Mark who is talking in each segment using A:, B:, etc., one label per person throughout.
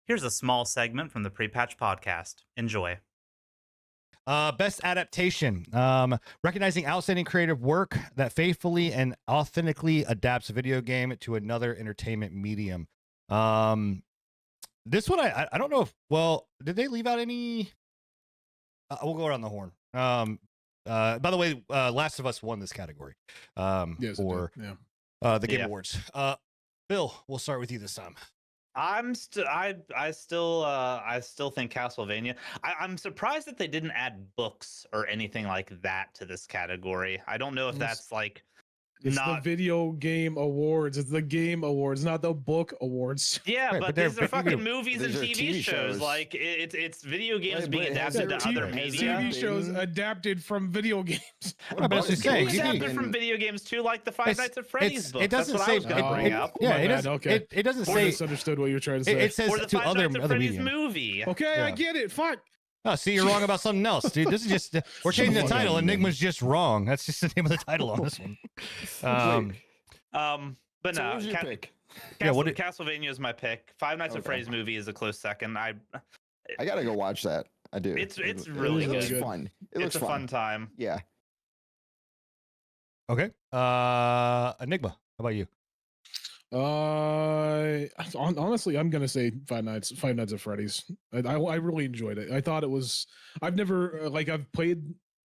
A: Here's a small segment from the Pre-Patch podcast. Enjoy.
B: Best adaptation. Recognizing outstanding creative work that faithfully and authentically adapts a video game to another entertainment medium. This one, I don't know if, well, did they leave out any? We'll go around the horn. By the way, Last of Us won this category.
C: Yes,
B: for the Game Awards. Bill, we'll start with you this time.
A: I still think Castlevania. I'm surprised that they didn't add books or anything like that to this category. I don't know if that's like
C: It's the video game awards. It's the game awards, not the book awards.
A: Yeah,
B: Right,
A: but
B: but
A: these
B: they're
A: are fucking
B: video-
A: movies and
D: these are
A: TV
D: TV
A: shows.
D: shows.
A: Like it's video games
D: Right,
A: being
D: but has
A: adapted to
D: there-
A: other
D: has
A: media.
D: there
C: TV shows
D: been-
C: adapted from video games.
B: What I'm actually
A: It's
B: saying,
A: adapted from video games too, like the Five
B: It's-
A: Nights at Freddy's
B: it
A: book.
B: doesn't
A: That's what
B: say-
A: I was going to
C: Oh,
A: bring up.
B: Yeah,
C: My
B: it
C: bad,
B: doesn't.
C: okay.
B: It doesn't
C: I
B: say.
C: misunderstood what you were trying to say.
B: It says
A: Or the
B: to
A: Five
B: other
A: Nights at
B: other
A: Freddy's
B: medium.
A: movie.
C: Okay,
B: Yeah.
C: I get it. Fuck.
B: Oh, see, you're wrong about something else, dude. This is just we're changing the
C: Fucking
B: title.
D: name.
B: Enigma's just wrong. That's just the name of the title on this one.
A: But
D: So
A: no,
D: what was your pick?
B: Yeah, what did-
A: Castlevania is my pick. Five Nights at
D: Okay.
A: Freddy's movie is a close second.
D: I gotta go watch that. I do.
A: It's
D: It
A: really
D: looks
C: good.
D: fun. It
A: It's
D: looks
A: a fun
D: fun.
A: time.
D: Yeah.
B: Okay. Enigma. How about you?
C: Honestly, I'm gonna say Five Nights at Freddy's. I really enjoyed it. I thought it was. I've never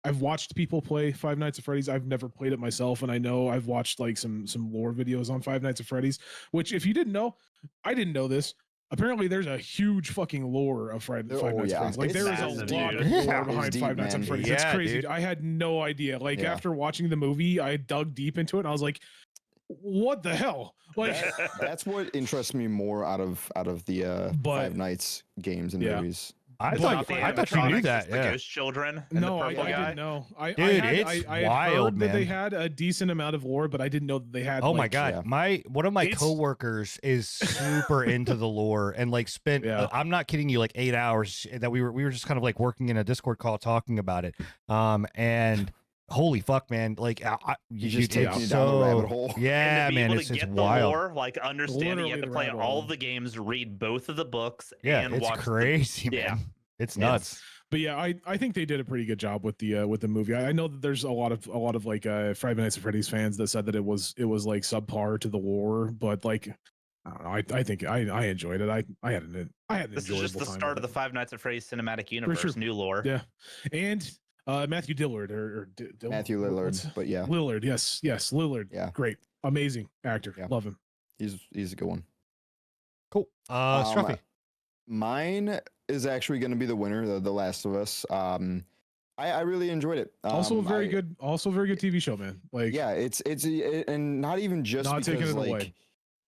C: I've watched people play Five Nights at Freddy's. I've never played it myself, and I know I've watched like some lore videos on Five Nights at Freddy's. Which, if you didn't know, I didn't know this. Apparently, there's a huge fucking lore of Five Nights at
D: yeah.
C: Freddy's. Like,
D: It's
C: there is a
A: massive,
C: lot
A: dude.
C: of
B: Yeah.
C: lore
D: It's
C: behind
D: deep,
C: Five Nights at
D: man.
C: Freddy's.
B: Yeah,
C: It's crazy.
B: dude.
C: I had no idea. Like,
D: Yeah.
C: after watching the movie, I dug deep into it, and I was like, "What the hell?" Like,
D: That's what interests me more out of the
C: But-
D: Five Nights games and
C: Yeah.
D: movies.
B: I
A: It's
B: thought
A: not the
B: you knew
A: animatronics,
B: that.
A: it's the
B: Yeah.
A: ghost children and
C: no,
A: the
C: I
A: purple guy.
C: didn't know.
B: Dude, it's
C: I had
B: wild,
C: heard that they
B: man.
C: had a decent amount of lore, but I didn't know that they had.
B: Oh my
C: like,
B: god,
D: yeah.
B: one of my
C: It's-
B: coworkers is super into the lore and like spent.
C: Yeah.
B: I'm not kidding you, like 8 hours that we were just kind of like working in a Discord call talking about it. And holy fuck, man, like
D: You just
B: take
D: take you down the rabbit hole.
B: Yeah,
A: And to be
B: man,
A: able
B: it's
A: to
B: just
A: get the
B: wild.
A: lore, like understanding
C: Literally
A: you have to
C: the
A: play
C: rabbit
A: all
C: hole.
A: of the games, read both of the books,
B: Yeah,
A: and
B: it's
A: watch
B: crazy,
A: the,
B: man.
A: yeah.
B: It's nuts.
C: But yeah, I think they did a pretty good job with the movie. I know that there's a lot of like Five Nights at Freddy's fans that said that it was like subpar to the lore, but like I don't know. I think I enjoyed it. I had an
A: This is
C: enjoyable
A: just the
C: time
A: start
C: with
A: of the
C: it.
A: Five Nights at Freddy's cinematic universe,
C: sure.
A: new lore.
C: Yeah, and Matthew Dillard
D: Matthew Lillard,
C: what's-
D: but yeah,
C: Lillard, yes, Lillard,
D: Yeah.
C: great, amazing actor,
D: Yeah.
C: love him.
D: he's a good one.
B: Cool. Struffy.
D: Mine is actually going to be the winner, The Last of Us. I really enjoyed it.
C: Also a very
D: I-
C: good TV show, man. Like,
D: Yeah, and not even just
C: Not taking
D: because
C: it
D: like
C: away.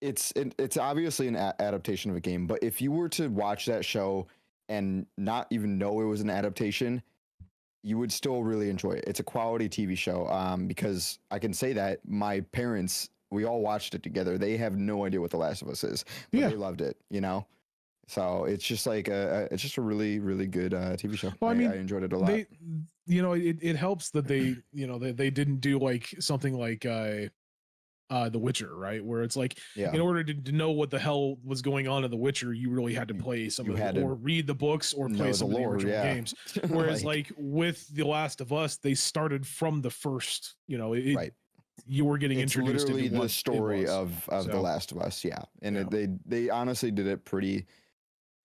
D: it's obviously an adaptation of a game, but if you were to watch that show and not even know it was an adaptation, you would still really enjoy it. It's a quality TV show. Because I can say that my parents, we all watched it together. They have no idea what The Last of Us is, but
C: Yeah.
D: they loved it. You know. So it's just like it's just a really, really good TV show.
C: Well, I mean,
D: I enjoyed it a lot.
C: they, it helps that they, they didn't do like something like The Witcher, right? Where it's like,
D: Yeah.
C: in order to know what the hell was going on in The Witcher, you really had to play some
D: You
C: of
D: had
C: the,
D: to
C: or read the books or
D: know
C: play
D: the
C: some of the
D: lore,
C: original
D: yeah.
C: games. Whereas like with The Last of Us, they started from the first,
D: Right.
C: you were getting
D: It's
C: introduced
D: literally
C: into what
D: the
C: it
D: story
C: was.
D: of The
C: So,
D: Last of Us, yeah. And
C: Yeah.
D: they honestly did it pretty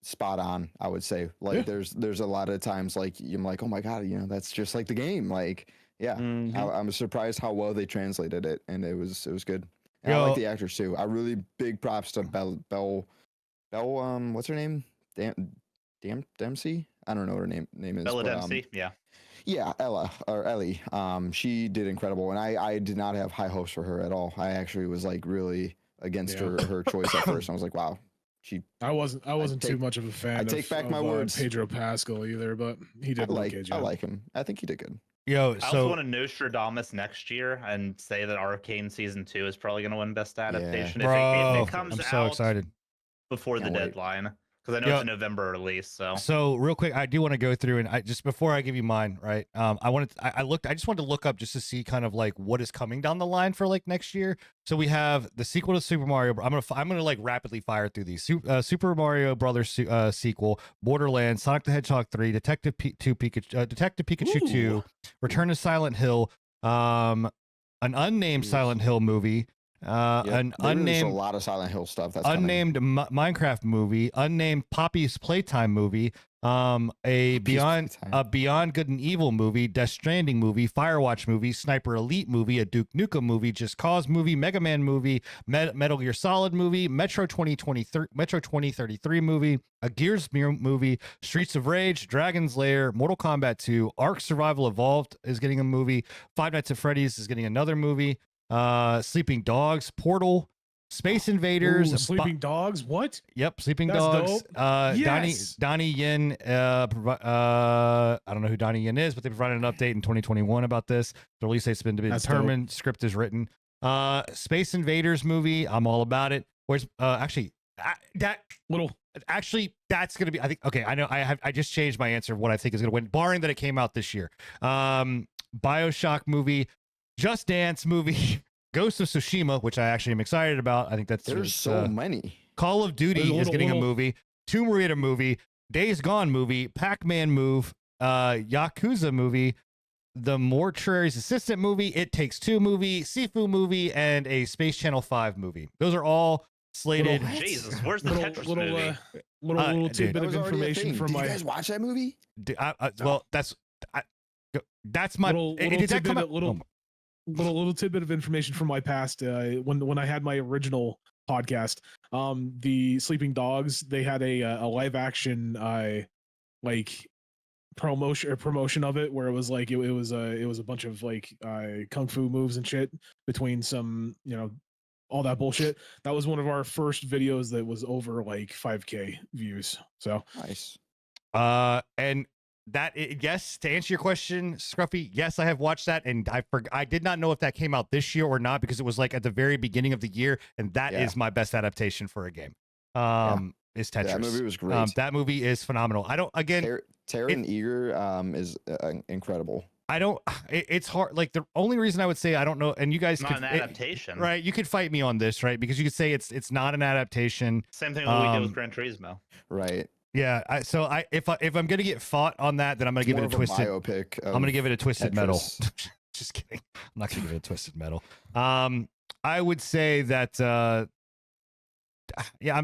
D: spot on, I would say. Like
C: Yeah.
D: there's a lot of times like I'm like, oh my god, that's just like the game. Like, yeah.
A: Mhm.
D: I'm surprised how well they translated it, and it was good. And I
B: Yo-
D: like the actors too. I really big props to Belle what's her name? Dempsey? I don't know what her name is.
A: Bella
D: but,
A: Dempsey, yeah.
D: yeah, Ella or Ellie. She did incredible, and I did not have high hopes for her at all. I actually was like really against
C: Yeah.
D: her choice at first. I was like, wow,
C: I wasn't too
D: take-
C: much of a fan.
D: I take back my words.
C: Pedro Pascal either, but he
D: I
C: did an okay
D: I
C: job.
D: like him. I think he did good.
B: Yo,
A: I also
B: so
A: want to Nostradamus next year and say that Arcane Season 2 is probably going to win Best Adaptation
B: bro,
A: if it comes
B: I'm so
A: out
B: excited.
A: before the
D: Can't wait.
A: deadline. because I know it's a November release.
B: So real quick, I do want to go through and I just before I give you mine, right? I just wanted to look up just to see kind of like what is coming down the line for like next year. So we have the sequel to Super Mario. I'm gonna like rapidly fire through these. Super Mario Brothers sequel, Borderlands, Sonic the Hedgehog 3, Detective Pikachu 2, Return to Silent Hill, an unnamed Silent Hill movie. An unnamed,
D: a lot of Silent Hill stuff. That's
B: unnamed Minecraft movie, unnamed Poppy's Playtime movie, a Beyond Good and Evil movie, Death Stranding movie, Firewatch movie, Sniper Elite movie, a Duke Nukem movie, Just Cause movie, Mega Man movie, Metal Gear Solid movie, Metro 2033 movie, a Gears movie, Streets of Rage, Dragon's Lair, Mortal Kombat 2, Ark Survival Evolved is getting a movie, Five Nights at Freddy's is getting another movie. Sleeping Dogs, Portal, Space Invaders,
C: Sleeping Dogs. What?
B: Yep, Sleeping
C: That's
B: Dogs.
C: dope. Yes.
B: Donnie Yen. I don't know who Donnie Yen is, but they provided an update in 2021 about this. The release date's been to be determined. Script is written. Space Invaders movie. I'm all about it. Where's that's gonna be. I think. Okay, I know. I just changed my answer of what I think is gonna win, barring that it came out this year. BioShock movie. Just Dance movie, Ghost of Tsushima, which I actually am excited about. I think there's
D: so many.
B: Call of Duty is getting a movie, Tomb Raider movie, Days Gone movie, Pac-Man move, Yakuza movie, The Mortuary's Assistant movie, It Takes Two movie, Sifu movie, and a Space Channel 5 movie. Those are all slated.
A: Jesus, where's the Tetris movie?
C: Little tidbit of information from
D: Did you guys watch that movie?
B: Well, that's my.
C: Little tidbit of information from my past. When I had my original podcast, the Sleeping Dogs, they had a live action like promotion of it, where it was like it was a bunch of like kung fu moves and shit between some, all that bullshit. That was one of our first videos that was over like 5K views. So
D: nice.
B: And that, yes, to answer your question, Scruffy, yes, I have watched that, and I did not know if that came out this year or not, because it was like at the very beginning of the year, and that is my best adaptation for a game. Is Tetris.
D: That movie was great.
B: That movie is phenomenal. I don't, again,
D: Taron Eager is incredible.
B: It's hard. Like, the only reason I would say I don't know, and you guys
A: not an adaptation,
B: right? You could fight me on this, right? Because you could say it's not an adaptation.
A: Same thing we did with Gran Turismo,
D: right?
B: Yeah. If I'm gonna get fought on that, then I'm gonna give it a twisted
D: biopic.
B: I'm gonna give it a Twisted
D: Tetris.
B: Metal. Just kidding. I'm not gonna give it a Twisted Metal. I would say that I'm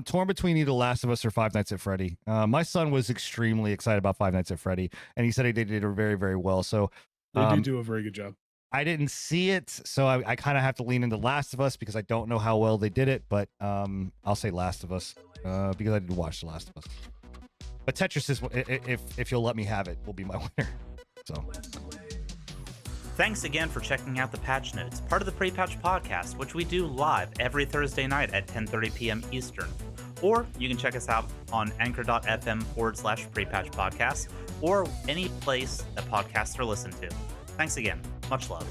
B: torn between either Last of Us or Five Nights at Freddy. My son was extremely excited about Five Nights at Freddy, and he said they did it very, very well. So
C: they do a very good job.
B: I didn't see it, so I kind of have to lean into Last of Us because I don't know how well they did it. But I'll say Last of Us because I did watch The Last of Us. But Tetris is, if you'll let me have it, will be my winner. So.
A: Thanks again for checking out the Patch Notes, part of the Pre-Patch Podcast, which we do live every Thursday night at 10:30 p.m. Eastern. Or you can check us out on anchor.fm/Pre-Patch Podcast, or any place that podcasts are listened to. Thanks again. Much love.